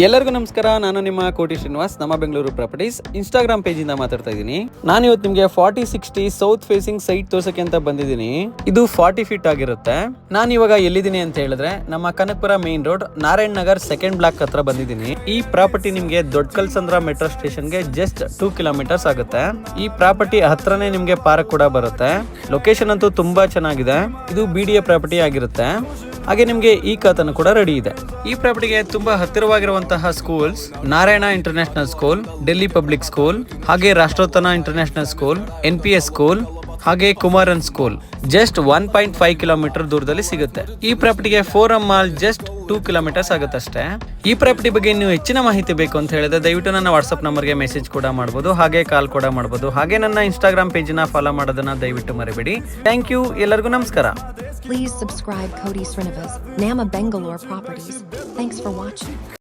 ಎಲ್ಲರಿಗೂ ನಮಸ್ಕಾರ. ನಾನು ನಿಮ್ಮ ಕೋಟಿ ಶ್ರೀನಿವಾಸ್, ನಮ್ಮ ಬೆಂಗಳೂರು ಪ್ರಾಪರ್ಟೀಸ್ ಇನ್ಸ್ಟಾಗ್ರಾಮ್ ಪೇಜ್ ಇಂದ ಮಾತಾಡ್ತಾ ಇದ್ದೀನಿ. ನಾನು ಇವತ್ತು ನಿಮಗೆ 4060 ಸೌತ್ ಫೇಸಿಂಗ್ ಸೈಟ್ ತೋರ್ಸಕ್ಕೆ ಅಂತ ಬಂದಿದ್ದೀನಿ. ಇದು 40 ಫೀಟ್ ಆಗಿರುತ್ತೆ. ನಾನು ಇವಾಗ ಎಲ್ಲಿದ್ದೀನಿ ಅಂತ ಹೇಳಿದ್ರೆ ನಮ್ಮ Kanakapura main road Narayan Nagar second block ಹತ್ರ ಬಂದಿದ್ದೀನಿ. ಈ ಪ್ರಾಪರ್ಟಿ ನಿಮಗೆ ದೊಡ್ಡ ಕಲ್ಸಂದ್ರ ಮೆಟ್ರೋ ಸ್ಟೇಷನ್ಗೆ ಜಸ್ಟ್ 2 ಕಿಲೋಮೀಟರ್ಸ್ ಆಗುತ್ತೆ. ಈ ಪ್ರಾಪರ್ಟಿ ಹತ್ರನೇ ನಿಮಗೆ ಪಾರ್ಕ್ ಕೂಡ ಬರುತ್ತೆ. ಲೊಕೇಶನ್ ಅಂತೂ ತುಂಬಾ ಚೆನ್ನಾಗಿದೆ. ಇದು BDA ಪ್ರಾಪರ್ಟಿ ಆಗಿರುತ್ತೆ. ಹಾಗೆ ನಿಮಗೆ ಈ ಖಾತನು ಕೂಡ ರೆಡಿ ಇದೆ. ಈ ಪ್ರಾಪರ್ಟಿಗೆ ತುಂಬಾ ಹತ್ತಿರವಾಗಿರುವಂತಹ schools Narayana international school, Delhi public school, ಹಾಗೆ Rashtrotthana international school, NPS school, ಹಾಗೆ ಕುಮಾರನ್ ಸ್ಕೂಲ್ ಜಸ್ಟ್ 1.5 ಕಿಲೋಮೀಟರ್ ದೂರದಲ್ಲಿ ಸಿಗುತ್ತೆ. ಈ ಪ್ರಾಪರ್ಟಿಗೆ ಫೋರಂ ಮಾಲ್ ಜಸ್ಟ್ 2 ಕಿಲೋಮೀಟರ್ಸ್ ಆಗುತ್ತೆ ಅಷ್ಟೇ. ಈ ಪ್ರಾಪರ್ಟಿ ಬಗ್ಗೆ ನೀವು ಹೆಚ್ಚಿನ ಮಾಹಿತಿ ಬೇಕು ಅಂತ ಹೇಳಿದ್ರೆ ದಯವಿಟ್ಟು ನನ್ನ ವಾಟ್ಸ್ಆಪ್ ನಂಬರ್ಗೆ ಮೆಸೇಜ್ ಕೂಡ ಮಾಡಬಹುದು, ಹಾಗೆ ಕಾಲ್ ಕೂಡ ಮಾಡಬಹುದು. ಹಾಗೆ ನನ್ನ ಇನ್ಸ್ಟಾಗ್ರಾಮ್ ಪೇಜ್ನ ಫಾಲೋ ಮಾಡೋದನ್ನ ದಯವಿಟ್ಟು ಮರಿಬೇಡಿ. ಥ್ಯಾಂಕ್ ಯು, ಎಲ್ಲರಿಗೂ ನಮಸ್ಕಾರ. Please subscribe Koti Srinivas, Nama Bangalore Properties. Thanks for watching.